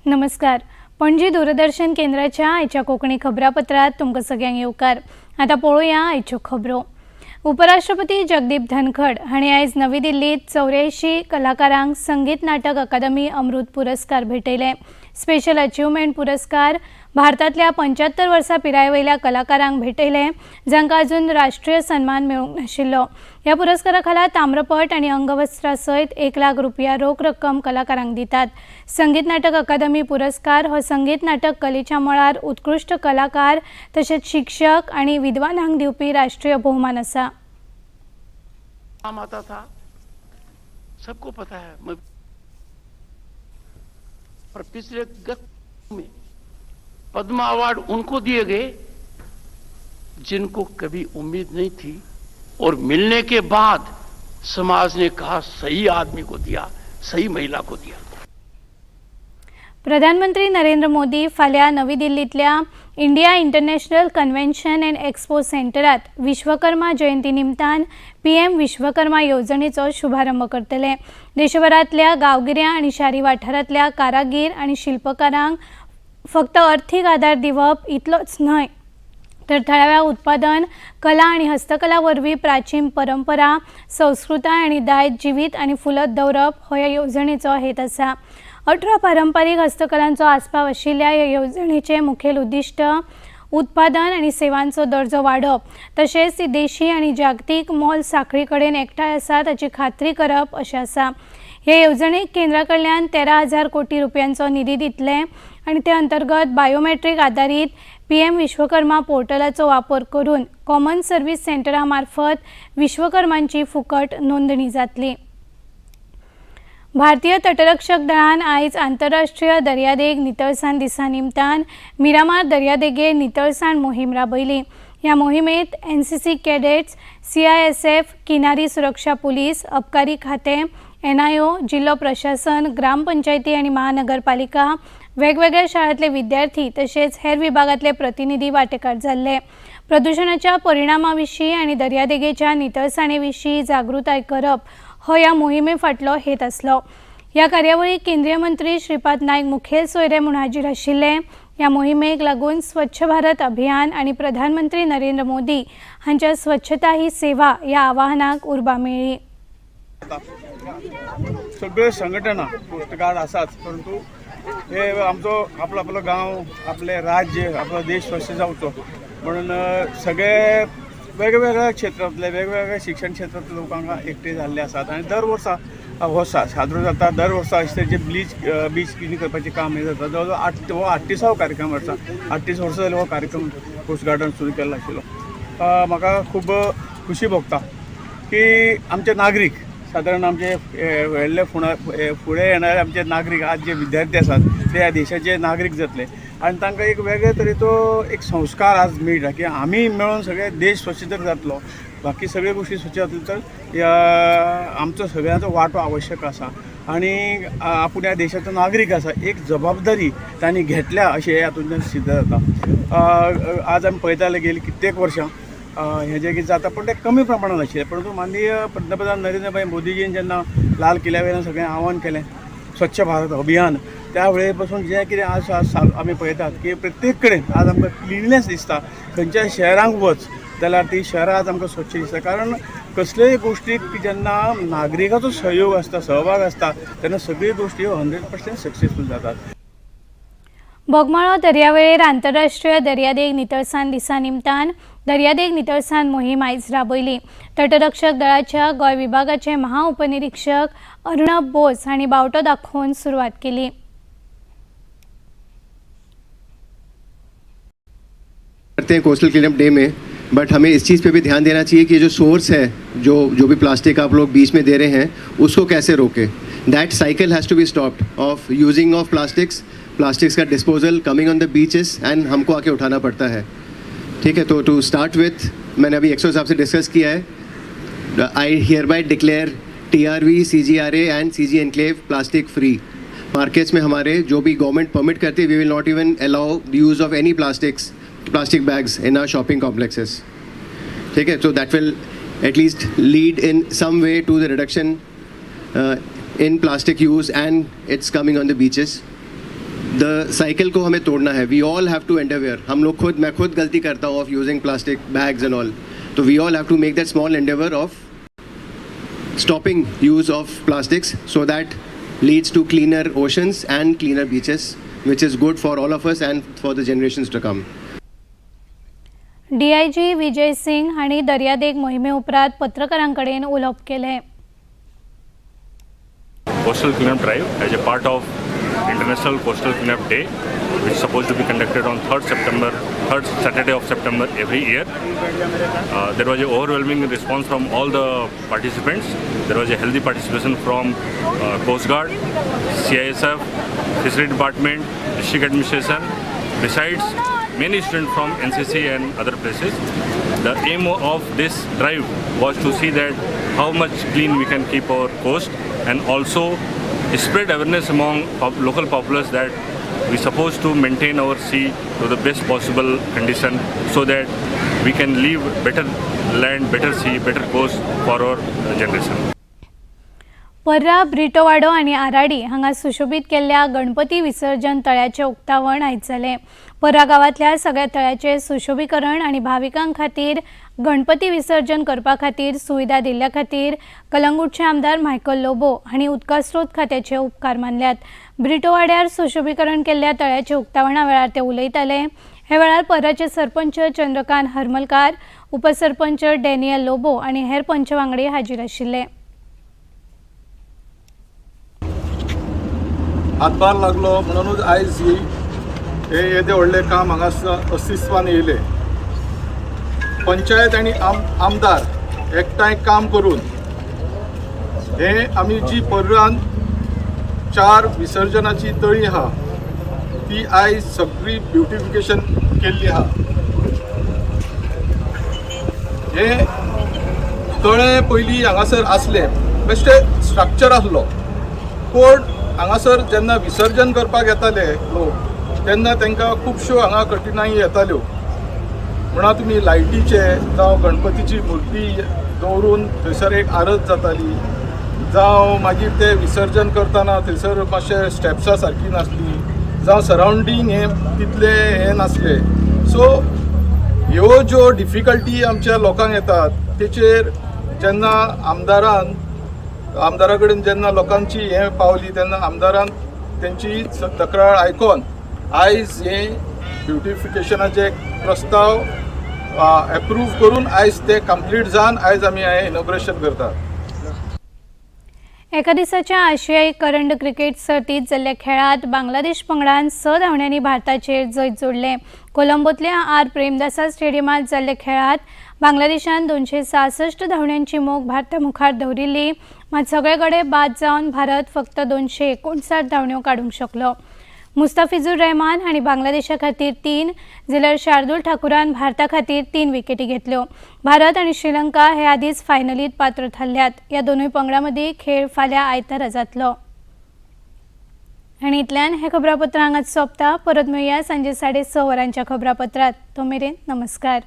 नमस्कार. पणजी दूरदर्शन केंद्राच्या आयच्या कोंकणी खबरापत्रात तुमकां सगळ्यांक येवकार. आता पळोवया आयच्यो खबरो. उपराष्ट्रपती जगदीप धनखड हांणी आयज नवी दिल्लीत 84 कलाकारांक संगीत नाटक अकादमी अमृत पुरस्कार भेटयले. स्पेशल अचिव्हमेंट पुरस्कार भारतांतल्या 75 वर्सां पिरायेवयल्या कलाकारांक भेटयले जांकां अजून राष्ट्रीय सन्मान मेळूंक नाशिल्लो. ह्या पुरस्कारा खाला ताम्रपट आनी अंगवस्त्रा सयत 1 लाख रुपया रोख रक्कम कलाकारांक दितात. संगीत नाटक अकादमी पुरस्कार हो संगीत नाटक कलेच्या मळार उत्कृश्ट कलाकार तशेंच शिक्षक आनी विद्वानांक दिवपी राष्ट्रीय भोवमान आसा. काम आता था, सबको पता है. पर पिछले में पद्म अवार्ड उनको दिए गए जिनको कभी उम्मीद नहीं थी और मिलने के बाद समाज ने कहा सही आदमी को दिया, सही महिला को दिया. प्रधानमंत्री नरेंद्र मोदी फाल्यां नवी दिल्लींतल्या India international convention and expo सेंटरात विश्वकर्मा जयंती निमतान पीएम विश्वकर्मा येवजणेचो शुभारंभ करतले. देशभरांतल्या गांवगिऱ्या आनी शारी वाठारांतल्या कारागीर आनी शिल्पकारांक फक्त अर्थीक आदार दिवप इतलोच न्हय तर थळाव्या उत्पादन, कला आनी हस्तकला वरवीं प्राचीन परंपरा, संस्कृताय आनी दायज जिवीत आनी फुलत दवरप हो ह्या येवजणेचो हेत आसा. 18 पारंपारीक हस्तकलांचो आस्पाव आशिल्ल्या ह्या येवजणेचें मुखेल उद्दिश्ट उत्पादन आनी सेवांचो दर्जो वाडप तशेंच ती देशी आनी जागतीक मोल साखळी कडेन एकठांय आसा ताची खात्री करप अशें आसा. ह्या येवजणेक केंद्रा कडल्यान 13,000 कोटी रुपयांचो निधी दितले आनी ते अंतर्गत बायोमेट्रीक आधारीत पीएम विश्वकर्मा पोर्टलाचो वापर करून कॉमन सर्व्हिस सेंटरा मार्फत विश्वकर्मांची फुकट नोंदणी जातली. भारतीय तटरक्षक दळान आयज आंतरराष्ट्रीय दर्यादेग नितळसाण दिसा निमतान मिरामार दर्यादेगेर नितळसाण मोहीम राबयली. ह्या मोहिमेंत एनसीसी कॅडेट्स, सीआयएसएफ, किनारी सुरक्षा पुलीस, अबकारी खातें, एनआयओ, जिल्लो प्रशासन, ग्रामपंचायती आनी महानगरपालिका, वेगवेगळ्या शाळांतले विद्यार्थी तशेंच हेर विभागांतले प्रतिनिधी वांटेकार जाल्ले. प्रदूषणाच्या परिणामां विशीं आनी दर्यादेगेच्या नितळसाणे विशीं जागृताय करप हो ह्या मोहिमे फाटलो हेत आसलो. ह्या कार्यावळीक केंद्रीय मंत्री श्रीपाद नायक मुखेल सोयरे म्हूण हाजीर आशिल्ले. ह्या मोहिमेक लागून स्वच्छ भारत अभियान आनी प्रधानमंत्री नरेंद्र मोदी हांच्या स्वच्छता ही सेवा ह्या आवाहनाक उर्बा मेळ्ळी. सगळे संघटना कोस्टगार्ड आसाच, परंतु हे आमचो आपलो गांव, आपले राज्य, आपलो देश स्वच्छ जावचो म्हणून सगळे वेगवेगळ्या क्षेत्रांतले वेगवेगळ्या शिक्षण क्षेत्रांतले लोकांक एकठांय जाल्ले आसात आनी दर वर्सा हो साजरो जाता. दर वर्सा जे बीच क्लिनींग करपाचें काम हे जाता. जवळ जवळ 38 कार्यक्रम आसा. 38 वर्सां जाले हो कार्यक्रम कोस्टगार्डान सुरू केल्लो आशिल्लो. म्हाका खूब खुशी भोगता की आमचे नागरीक सादारण आमचे व्हडले फुडें येणारे आमचे नागरीक आज जे विद्यार्थी आसात ते ह्या देशाचे नागरीक जातले आनी तांकां एक वेगळे तरेचो एक संस्कार आज मेळटा की आमी मेळून सगळे देश स्वच्छ जर जातलो, बाकी सगळे गोष्टी स्वच्छ जातल्यो तर आमचो सगळ्यांचो वांटो आवश्यक आसा आनी आपूण ह्या देशाचो नागरीक आसा एक जबाबदारी तांणी घेतल्या अशें हातूंतल्यान सिद्ध जाता. आज आमी पळयताले गेली कित्येक वर्सां हे जे कितें जाता पण ते कमी प्रमाणात आशिल्ले, परंतु माननीय पंतप्रधान नरेंद्र भाई मोदीजीन जेन्ना लाल किल्ल्या वयल्यान सगळें आवाहन केलें स्वच्छ भारत अभियान, त्या वेळे पासून जें कितें आज आमी पळयतात की प्रत्येक कडेन आज आमकां क्लिननेस दिसता. खंयच्या शहरांक वच जाल्यार ती शहरां आज आमकां स्वच्छ दिसता, कारण कसलेय गोश्टीक जेन्ना नागरिकाचो सहयोग आसता, सहभाग आसता तेन्ना सगळ्यो गोश्टी 100% सक्सेसफूल जातात. बोगमाळो दर्यावेळेर आंतरराष्ट्रीय दर्यादेग नितळसाण दिसा निमतान दर्यादेग नितळसाण मोहीम आयज राबयली. तटरक्षक दळाच्या गोंय विभागाचे महाउपनिरीक्षक अर्णब बोस हांणी बावटो दाखोवन सुरवात केली. करते हैं कोस्टल क्लीनअप डे में, बट हमें इस चीज़ पे भी ध्यान देना चाहिए कि जो सोर्स है जो भी प्लास्टिक आप लोग बीच में दे रहे हैं उसको कैसे रोकें. That cycle has to be stopped of using of plastics का disposal coming on the beaches and हमको आके उठाना पड़ता है. ठीक है, तो टू स्टार्ट विथ मैंने अभी एक्सो साहब से डिस्कस किया है. I hereby declare TRV, CGRA and CG enclave plastic free. Markets में हमारे जो भी गवर्नमेंट परमिट करती है we will not even allow the use of any plastic bags in our shopping complexes. ठीक है, so that will at least lead in some way to the reduction in plastic use and it's coming on the beaches. The cycle को हमें तोड़ना है. We all have to endeavour. हम लोग खुद, मैं खुद गलती करता हूँ of using plastic bags and all. तो we all have to make that small endeavour of stopping use of plastics so that leads to cleaner oceans and cleaner beaches, which is good for all of us and for the generations to come. DIG Vijay Singh हांणी दर्यादेग मोहिमे उपरांत पत्रकारांकडेन उलोवप केलें. Coastal Cleanup Drive as a part of International Coastal Cleanup Day, which is supposed to be conducted on 3rd Saturday of September every year. There was an overwhelming response from all the participants. There was a healthy participation from Coast Guard, CISF, Fishery Department, District Administration, besides many students from NCC and other places. The aim of this drive was to see that how much clean we can keep our coast and also spread awareness among local populace that we supposed to maintain our sea to the best possible condition so that we can live better land, better sea, better coast for our generation. पर्रा, ब्रिटोवाडो आनी आराडी हांगा सुशोभीत केल्ल्या गणपती विसर्जन तळ्याचें उक्तावण आयज जालें. पर्रा गांवांतल्या सगळ्या तळ्याचें सुशोभीकरण आनी भाविकां खातीर गणपती विसर्जन करपा खातीर सुविधा दिल्ल्या खातीर कलंगूटचे आमदार मायकल लोबो हांणी उदका स्रोत खात्याचे उपकार मानल्यात. ब्रिटोवाड्यार सुशोभीकरण केल्ल्या तळ्याचे उक्तावणा वेळार ते उलयताले. हे वेळार पर्राचे सरपंच चंद्रकांत हरमलकार, उपसरपंच डॅनियल लोबो आनी हेर पंच वांगडी हाजीर आशिल्ले. हातभार लागलो म्हणूनच आयज हे येदे व्हडले काम हांगा अस्तित्वान येयले. पंचायत आनी आमदार एकठांय काम करून हे आमी जी पर्रान 4 विसर्जनाची तळी आहा ती आयज सगळी ब्युटिफिकेशन केल्ली आहा. हे तळे पयलीं हांगासर आसले बेश्टे स्ट्रक्चर आसलो, पूण हांगासर जेन्ना विसर्जन करपाक येताले लोक तेन्ना तांकां खुबश्यो हांगा कठिनाई येताल्यो. म्हणा तुमी लायटीचे जावं गणपतीची मुर्ती दवरून थंयसर एक आरत जाताली, जावं मागीर ते विसर्जन करतना थंयसर मातशे स्टेप्सां सारकी नासली, जावं सरावंडींग हे तितले हे नासले. सो ह्यो ज्यो डिफिकल्टी आमच्या लोकांक येतात तेचेर जेन्ना आमदारा कडेन जेन्ना लोकांची हे पावली तेन्ना आमदारान तेंची तक्रार आयकोन आयज हे ब्युटिफिकेशनाचे प्रस्ताव एप्रूव करून आयज ते कंप्लीट जावन आयज आमी हें इनॉग्रेशन करतात. एका दिसाच्या आशियाई करंड क्रिकेट सर्तीत जाल्ल्या खेळात बांगलादेश पंगडान 6 धांवड्यांनी भारताचेर जैत जोडलें. कोलंबोतल्या आर प्रेमदासा स्टेडियमांत जाल्ल्या खेळात बांगलादेशान 266 धांवड्यांची मोख भारता मुखार दवरिल्ली. मात सगळे गडे बाद जावन भारत फक्त 259 धांवड्यो काडूंक शकलो. मुस्ताफिजूर रहमान हांणी बांगलादेशा खातीर 3 जाल्यार शार्दूल ठाकुरान भारता खातीर 3 विकेटी घेतल्यो. भारत आनी श्रीलंका हे आदींच फायनलींत पात्र थारल्यात. ह्या दोनूय पंगडां मदीं खेळ फाल्यां आयतारा जातलो. आनी इतल्यान हें खबरापत्र हांगाच सोंपता. परत मेळुया सांजे 6:30 वरांच्या खबरापत्रांत. तो मेरेन नमस्कार.